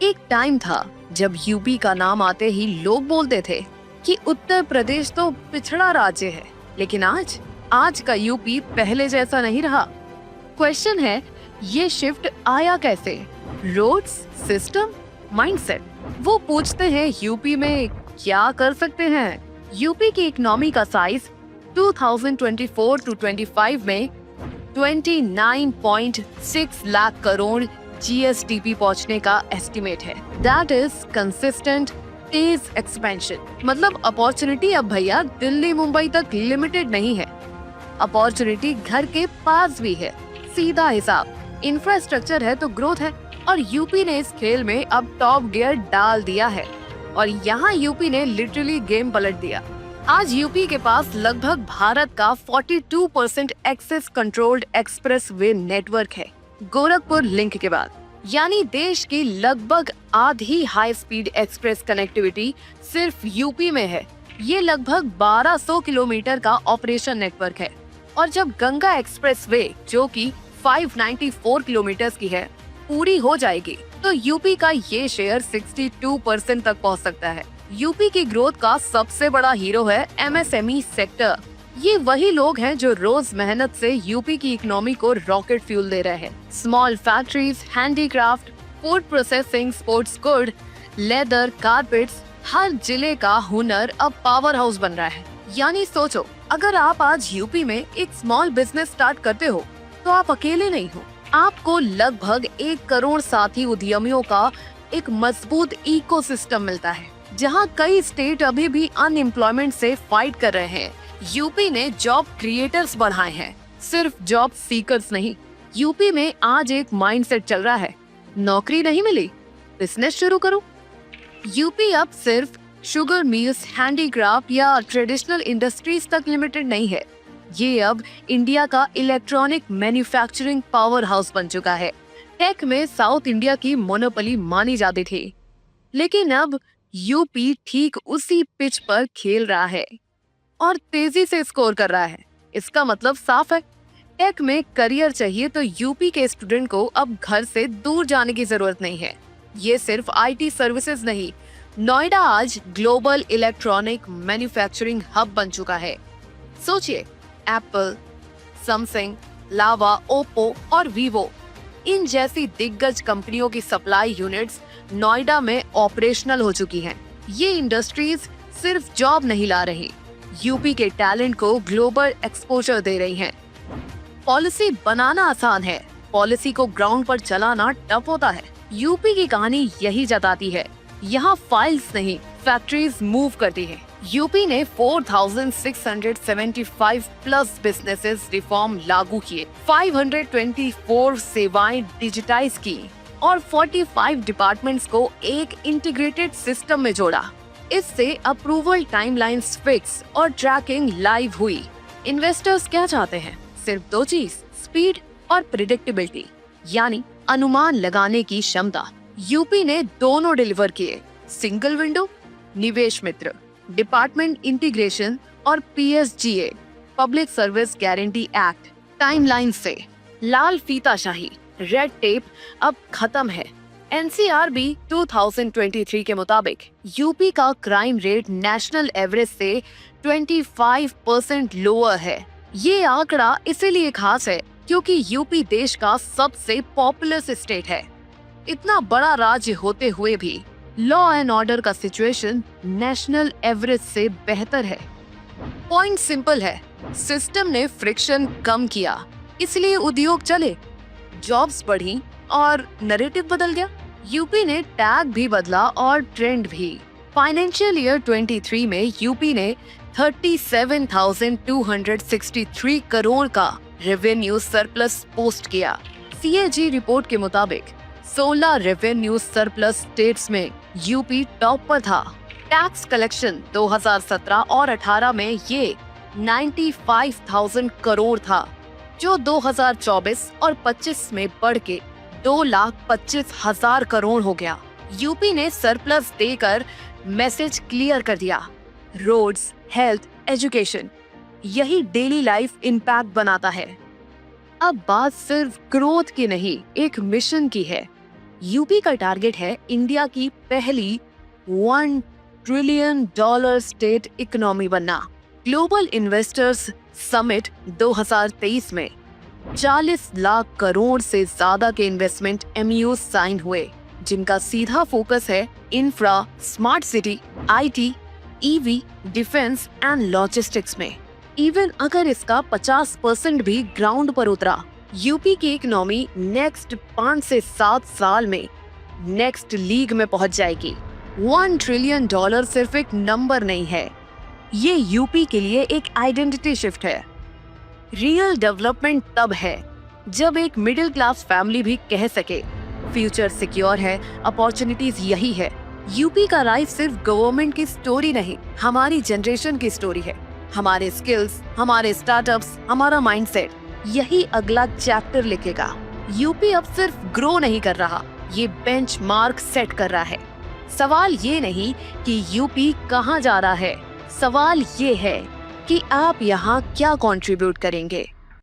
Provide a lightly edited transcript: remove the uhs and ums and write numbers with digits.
एक टाइम था जब यूपी का नाम आते ही लोग बोलते थे कि उत्तर प्रदेश तो पिछड़ा राज्य है, लेकिन आज का यूपी पहले जैसा नहीं रहा। क्वेश्चन है, ये शिफ्ट आया कैसे? Roads, system, mindset. वो पूछते हैं यूपी में क्या कर सकते हैं। यूपी की इकोनॉमी का साइज 2024 टू 25 में 29.6 लाख करोड़ जीएसडीपी पहुंचने का एस्टिमेट है। That is consistent Tej expansion. मतलब अपॉर्चुनिटी अब भैया दिल्ली मुंबई तक लिमिटेड नहीं है, अपॉर्चुनिटी घर के पास भी है। सीधा हिसाब, इंफ्रास्ट्रक्चर है तो ग्रोथ है, और यूपी ने इस खेल में अब टॉप गियर डाल दिया है। और यहाँ यूपी ने लिटरली गेम पलट दिया। आज यूपी के पास लगभग भारत का 42% access controlled expressway network है, गोरखपुर लिंक के बाद। यानी देश की लगभग आधी हाई स्पीड एक्सप्रेस कनेक्टिविटी सिर्फ यूपी में है। ये लगभग 1200 किलोमीटर का ऑपरेशन नेटवर्क है। और जब गंगा एक्सप्रेस वे, जो कि 594 किलोमीटर की है, पूरी हो जाएगी तो यूपी का ये शेयर 62% तक पहुंच सकता है। यूपी की ग्रोथ का सबसे बड़ा हीरो है एमएसएमई सेक्टर। ये वही लोग हैं जो रोज मेहनत से यूपी की इकोनॉमी को रॉकेट फ्यूल दे रहे हैं। Small factories, handicraft, food processing, sports good, leather, carpets, हर जिले का हुनर अब पावर हाउस बन रहा है। यानी सोचो, अगर आप आज यूपी में एक स्मॉल बिजनेस स्टार्ट करते हो तो आप अकेले नहीं हो। आपको लगभग 1 करोड़ साथी उद्यमियों का एक मजबूत इकोसिस्टम मिलता है, जहां कई स्टेट अभी भी अनएम्प्लॉयमेंट से फाइट कर रहे हैं। यूपी ने जॉब क्रिएटर्स बढ़ाए हैं, सिर्फ जॉब सीकर्स नहीं। यूपी में आज एक माइंडसेट चल रहा है, नौकरी नहीं मिली, बिजनेस शुरू करो। यूपी अब सिर्फ शुगर मिल्स, हैंडीक्राफ्ट या ट्रेडिशनल इंडस्ट्रीज तक लिमिटेड नहीं है। ये अब इंडिया का इलेक्ट्रॉनिक मैन्युफैक्चरिंग पावर हाउस बन चुका है। टेक में साउथ इंडिया की मोनोपोली मानी जाती थी, लेकिन अब यूपी ठीक उसी पिच पर खेल रहा है और तेजी से स्कोर कर रहा है। इसका मतलब साफ है, टेक में करियर चाहिए तो यूपी के स्टूडेंट को अब घर से दूर जाने की जरूरत नहीं है। ये सिर्फ आईटी सर्विसेज नहीं, नोएडा आज ग्लोबल इलेक्ट्रॉनिक मैन्युफैक्चरिंग हब बन चुका है। सोचिए, एप्पल, सैमसंग, लावा, ओप्पो और वीवो, इन जैसी दिग्गज कंपनियों की सप्लाई यूनिट्स नोएडा में ऑपरेशनल हो चुकी हैं। ये इंडस्ट्रीज सिर्फ जॉब नहीं ला रही, यूपी के टैलेंट को ग्लोबल एक्सपोजर दे रही हैं। पॉलिसी बनाना आसान है, पॉलिसी को ग्राउंड पर चलाना टफ होता है। यूपी की कहानी यही जताती है। यहाँ फाइल्स नहीं, फैक्ट्रीज मूव करती है। यूपी ने 4675 प्लस बिजनेसेस रिफॉर्म लागू किए, 524 सेवाएं डिजिटाइज की और 45 डिपार्टमेंट्स को एक इंटीग्रेटेड सिस्टम में जोड़ा। इससे अप्रूवल टाइमलाइंस फिक्स और ट्रैकिंग लाइव हुई। इन्वेस्टर्स क्या चाहते हैं? सिर्फ 2 चीज, स्पीड और प्रिडिक्टेबिलिटी, यानी अनुमान लगाने की क्षमता। यूपी ने दोनों डिलीवर किए, सिंगल विंडो, निवेश मित्र, डिपार्टमेंट इंटीग्रेशन और PSGA, public service guarantee act. Timeline से लाल फीताशाही, रेड टेप अब खत्म है। एनसीआरबी 2023 के मुताबिक यूपी का क्राइम रेट नेशनल एवरेज से 25% लोअर है। ये आंकड़ा इसीलिए खास है क्योंकि यूपी देश का सबसे पॉपुलस स्टेट है। इतना बड़ा राज्य होते हुए भी लॉ एंड ऑर्डर का सिचुएशन नेशनल एवरेज से बेहतर है। पॉइंट सिंपल है, सिस्टम ने फ्रिक्शन कम किया, इसलिए उद्योग चले, जॉब्स बढ़ी और नैरेटिव बदल गया। यूपी ने टैग भी बदला और ट्रेंड भी। फाइनेंशियल ईयर 23 में यूपी ने 37,263 करोड़ का रेवेन्यू सरप्लस पोस्ट किया। सीएजी रिपोर्ट के मुताबिक 16 रेवेन्यू सरप्लस स्टेट्स में यूपी टॉप पर था। टैक्स कलेक्शन 2017 और 18 में ये 95,000 करोड़ था, जो 2024 और 25 में बढ़ के 2,25,000 करोड़ हो गया। यूपी ने सरप्लस देकर मैसेज क्लियर कर दिया, रोड्स, हेल्थ, एजुकेशन, यही डेली लाइफ इम्पैक्ट बनाता है। अब बात सिर्फ ग्रोथ की नहीं, एक मिशन की है। यूपी का टारगेट है इंडिया की पहली $1 ट्रिलियन स्टेट इकोनॉमी बनना। ग्लोबल इन्वेस्टर्स समिट 2023 में 40 लाख करोड़ से ज्यादा के इन्वेस्टमेंट MOU साइन हुए, जिनका सीधा फोकस है infra, smart city, IT, EV, defence and logistics में। इवन अगर इसका 50% भी ग्राउंड पर उतरा, यूपी की इकोनॉमी नेक्स्ट 5 से 7 साल में नेक्स्ट लीग में पहुंच जाएगी। $1 ट्रिलियन सिर्फ एक नंबर नहीं है, ये यूपी के लिए एक आइडेंटिटी शिफ्ट है। रियल डेवलपमेंट तब है जब एक मिडिल क्लास फैमिली भी कह सके फ्यूचर सिक्योर है, अपॉर्चुनिटीज यही है। यूपी का राइज सिर्फ गवर्नमेंट की स्टोरी नहीं, हमारी जनरेशन की स्टोरी है। हमारे स्किल्स, हमारे स्टार्टअप्स, हमारा माइंडसेट यही अगला चैप्टर लिखेगा। यूपी अब सिर्फ ग्रो नहीं कर रहा, ये बेंचमार्क सेट कर रहा है। सवाल ये नहीं कि यूपी कहाँ जा रहा है, सवाल ये है कि आप यहाँ क्या कंट्रीब्यूट करेंगे।